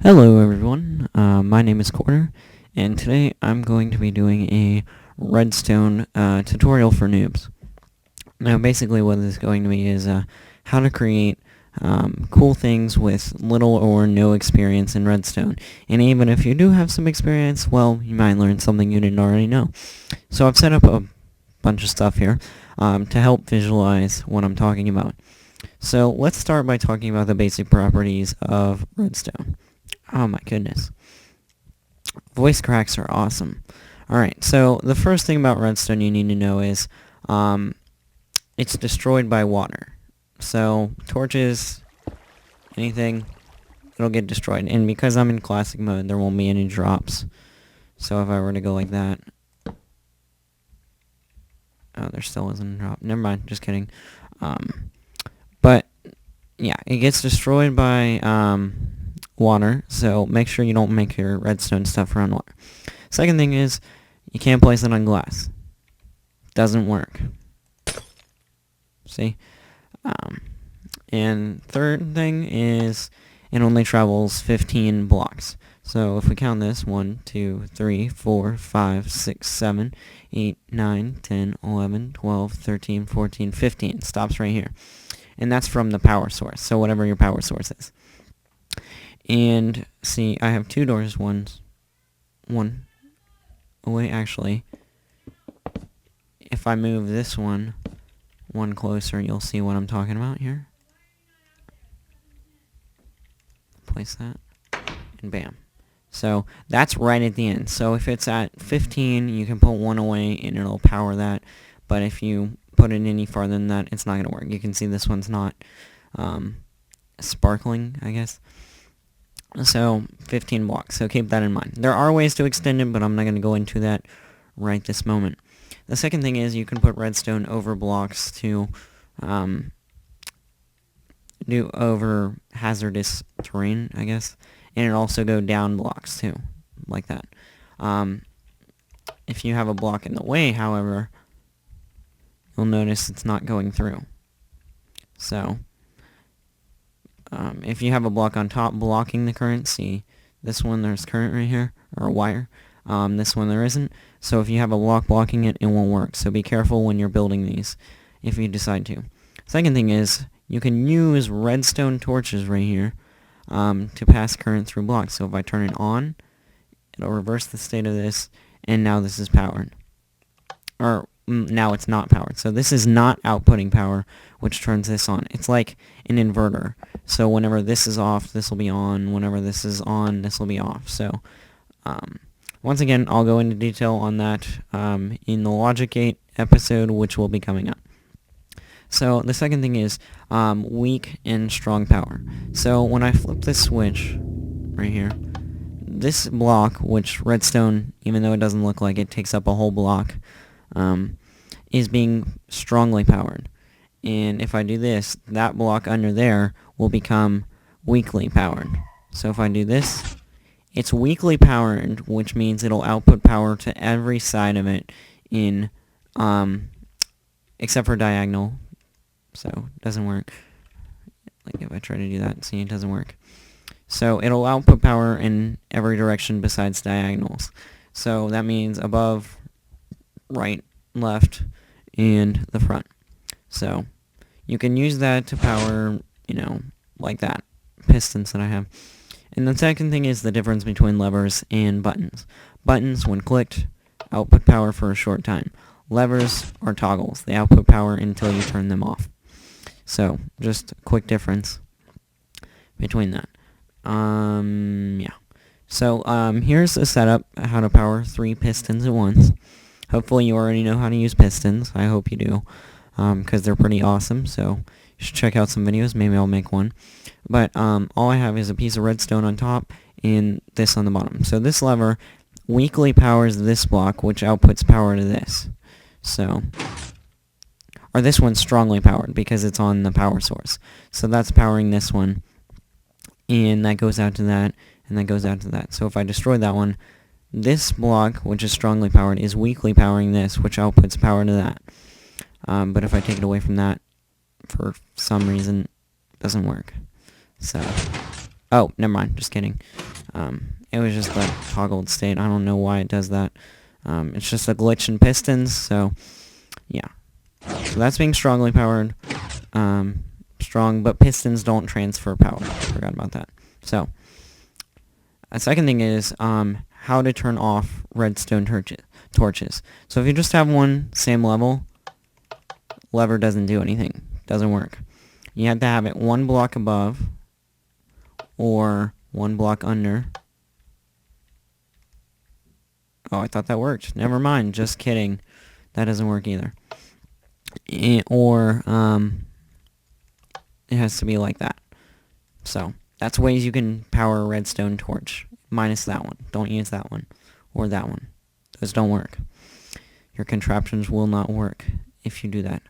Hello everyone, my name is Corner, and today I'm going to be doing a redstone tutorial for noobs. Now basically what this is going to be is how to create cool things with little or no experience in redstone. And even if you do have some experience, well, you might learn something you didn't already know. So I've set up a bunch of stuff here to help visualize what I'm talking about. So let's start by talking about the basic properties of redstone. Oh my goodness. Voice cracks are awesome. Alright, so the first thing about redstone you need to know is it's destroyed by water. So torches, anything, it'll get destroyed. And because I'm in classic mode, there won't be any drops. So if I were to go like that... Oh, there still isn't a drop. Never mind, just kidding. But, yeah, it gets destroyed by... water, so make sure you don't make your redstone stuff run water. Second thing is, you can't place it on glass. Doesn't work. See? And third thing is, it only travels 15 blocks. So if we count this, 1, 2, 3, 4, 5, 6, 7, 8, 9, 10, 11, 12, 13, 14, 15. Stops right here. And that's from the power source, so whatever your power source is. And see, I have two doors. One away. Actually, if I move this one closer, you'll see what I'm talking about here. Place that, and bam. So that's right at the end. So if it's at 15, you can put one away, and it'll power that. But if you put it any farther than that, it's not gonna work. You can see this one's not sparkling, I guess. So 15 blocks, so keep that in mind. There are ways to extend it, but I'm not going to go into that right this moment. The second thing is you can put redstone over blocks to do over hazardous terrain, I guess. And it also go down blocks too, like that. If you have a block in the way, however, you'll notice it's not going through. So... if you have a block on top blocking the current, see, this one there's current right here, or a wire. This one there isn't. So if you have a block blocking it, it won't work. So be careful when you're building these, if you decide to. Second thing is, you can use redstone torches right here to pass current through blocks. So if I turn it on, it'll reverse the state of this, and now this is powered. Or now it's not powered. So this is not outputting power, which turns this on. It's like an inverter. So whenever this is off, this will be on. Whenever this is on, this will be off. So once again, I'll go into detail on that in the Logic Gate episode, which will be coming up. So the second thing is weak and strong power. So when I flip this switch right here, this block, which redstone, even though it doesn't look like it, takes up a whole block, is being strongly powered. And if I do this, that block under there will become weakly powered. So if I do this, it's weakly powered, which means it'll output power to every side of it in, except for diagonal. So it doesn't work. Like if I try to do that, see, it doesn't work. So it'll output power in every direction besides diagonals. So that means above, right, left, and the front. So you can use that to power, like that, pistons that I have. And the second thing is the difference between levers and buttons. Buttons, when clicked, output power for a short time. Levers are toggles. They output power until you turn them off. So just a quick difference between that. Yeah. So here's a setup, how to power 3 pistons at once. Hopefully you already know how to use pistons. I hope you do, because they're pretty awesome. So you should check out some videos. Maybe I'll make one. But all I have is a piece of redstone on top and this on the bottom. So this lever weakly powers this block, which outputs power to this. So, or this one's strongly powered because it's on the power source. So that's powering this one, and that goes out to that, and that goes out to that. So if I destroy that one, this block, which is strongly powered, is weakly powering this, which outputs power to that. But if I take it away from that, for some reason, it doesn't work. So, oh, never mind, just kidding. It was just a toggled state. I don't know why it does that. It's just a glitch in pistons, so yeah. So that's being strongly powered. Strong, but pistons don't transfer power. Forgot about that. So, a second thing is how to turn off redstone torches. So if you just have one same level, lever doesn't do anything. Doesn't work. You have to have it one block above or one block under. Oh, I thought that worked. Never mind. Just kidding. That doesn't work either. Or it has to be like that. So that's ways you can power a redstone torch. Minus that one. Don't use that one. Or that one. Those don't work. Your contraptions will not work if you do that.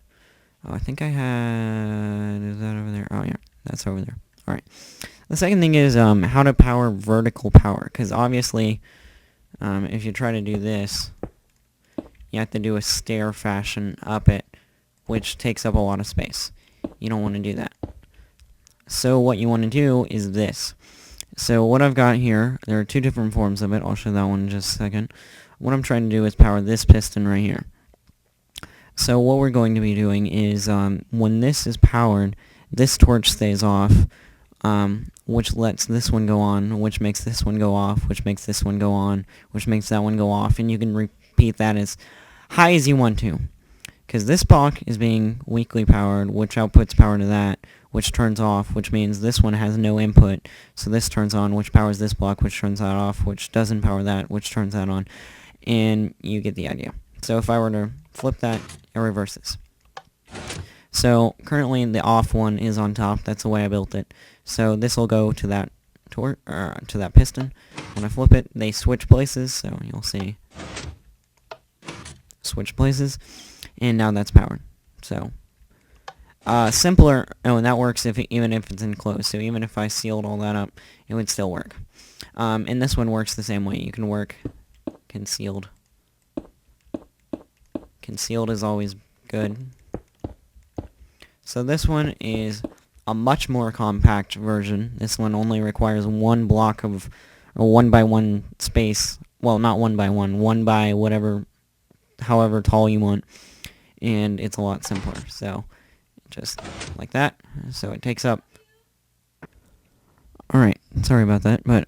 Oh, I think I had... Is that over there? Oh, yeah. That's over there. Alright. The second thing is how to power vertical power. Because obviously, if you try to do this, you have to do a stair fashion up it, which takes up a lot of space. You don't want to do that. So what you want to do is this. So what I've got here, there are two different forms of it. I'll show that one in just a second. What I'm trying to do is power this piston right here. So what we're going to be doing is when this is powered, this torch stays off, which lets this one go on, which makes this one go off, which makes this one go on, which makes that one go off, and you can repeat that as high as you want to. Because this block is being weakly powered, which outputs power to that, which turns off, which means this one has no input. So this turns on, which powers this block, which turns that off, which doesn't power that, which turns that on. And you get the idea. So if I were to flip that, it reverses. So currently the off one is on top. That's the way I built it. So this will go to that to that piston. When I flip it, they switch places. So you'll see switch places, and now that's powered. So simpler. Oh, and that works even if it's enclosed. So even if I sealed all that up, it would still work. And this one works the same way. You can work concealed. Concealed is always good. So this one is a much more compact version. This one only requires one block of, or 1 by 1 space. Well, not 1 by 1, 1 by whatever, however tall you want. And it's a lot simpler. So just like that. So it takes up. Alright, sorry about that. But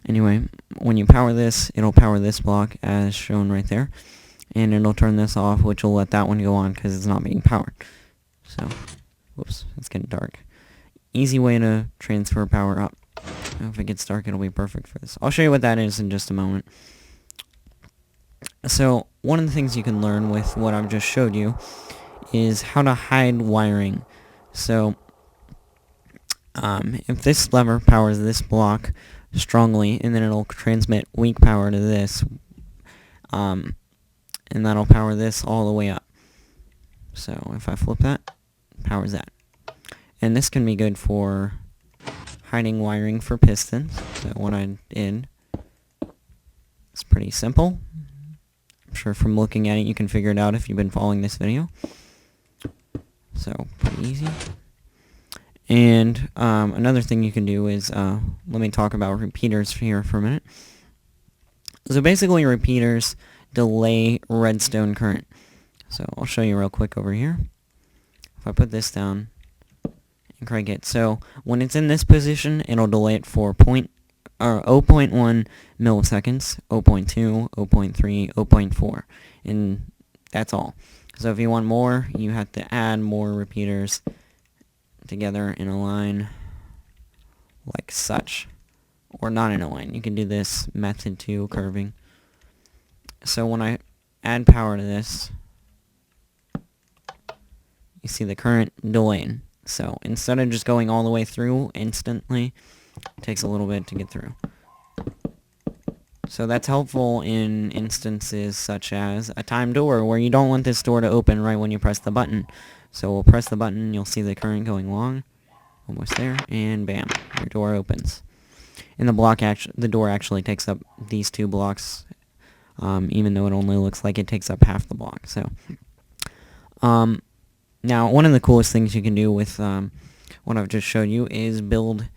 anyway, when you power this, it'll power this block as shown right there. And it'll turn this off, which will let that one go on because it's not being powered. So, whoops, it's getting dark. Easy way to transfer power up. If it gets dark, it'll be perfect for this. I'll show you what that is in just a moment. So, one of the things you can learn with what I've just showed you is how to hide wiring. So, if this lever powers this block strongly, and then it'll transmit weak power to this, and that'll power this all the way up. So if I flip that, powers that. And this can be good for hiding wiring for pistons. So what I did is pretty simple. I'm sure from looking at it you can figure it out if you've been following this video. So pretty easy. And another thing you can do is, let me talk about repeaters here for a minute. So basically repeaters delay redstone current. So I'll show you real quick over here. If I put this down and crank it. So when it's in this position, it'll delay it for 0.1 milliseconds, 0.2, 0.3, 0.4. And that's all. So if you want more, you have to add more repeaters together in a line like such. Or not in a line. You can do this method too, curving. So when I add power to this, you see the current delaying. So instead of just going all the way through instantly, it takes a little bit to get through. So that's helpful in instances such as a timed door where you don't want this door to open right when you press the button. So we'll press the button, you'll see the current going along, almost there, and bam, your door opens. And the door actually takes up these 2 blocks, even though it only looks like it takes up half the block. So, now one of the coolest things you can do with what I've just showed you is build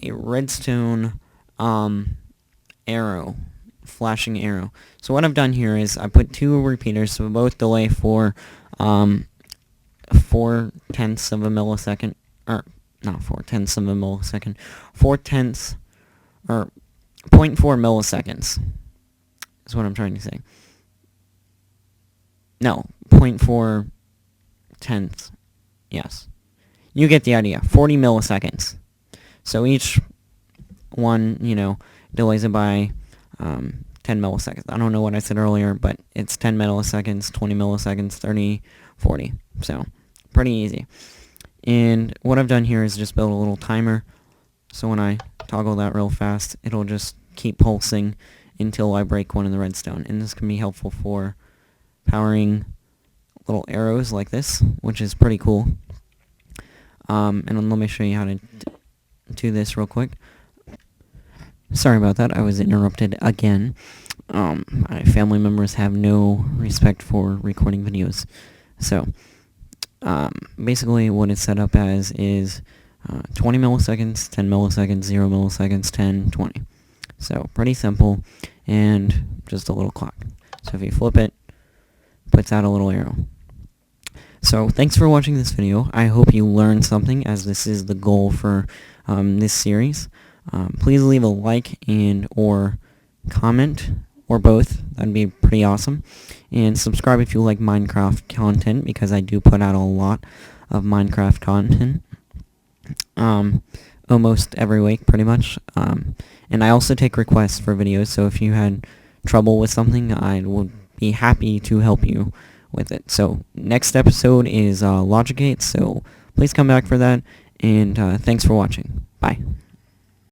a redstone arrow, flashing arrow. So what I've done here is I put 2 repeaters, so both delay for 4/10 of a millisecond, or not 4/10 of a millisecond, 4/10 or 0.4 milliseconds is what I'm trying to say. No, 0.4 tenths. Yes. You get the idea. 40 milliseconds. So each one, delays it by 10 milliseconds. I don't know what I said earlier, but it's 10 milliseconds, 20 milliseconds, 30, 40. So, pretty easy. And what I've done here is just build a little timer. So when I toggle that real fast, it'll just keep pulsing until I break one of the redstone. And this can be helpful for powering little arrows like this, which is pretty cool. And let me show you how to do this real quick. Sorry about that, I was interrupted again. My family members have no respect for recording videos. So, basically what it's set up as is 20 milliseconds, 10 milliseconds, 0 milliseconds, 10, 20. So, pretty simple, and just a little clock. So if you flip it, puts out a little arrow. So, thanks for watching this video. I hope you learned something, as this is the goal for this series. Please leave a like and or comment, or both. That'd be pretty awesome. And subscribe if you like Minecraft content, because I do put out a lot of Minecraft content. Almost every week, pretty much. And I also take requests for videos, so if you had trouble with something, I would be happy to help you with it. So, next episode is Logic Gate, so please come back for that, and thanks for watching. Bye.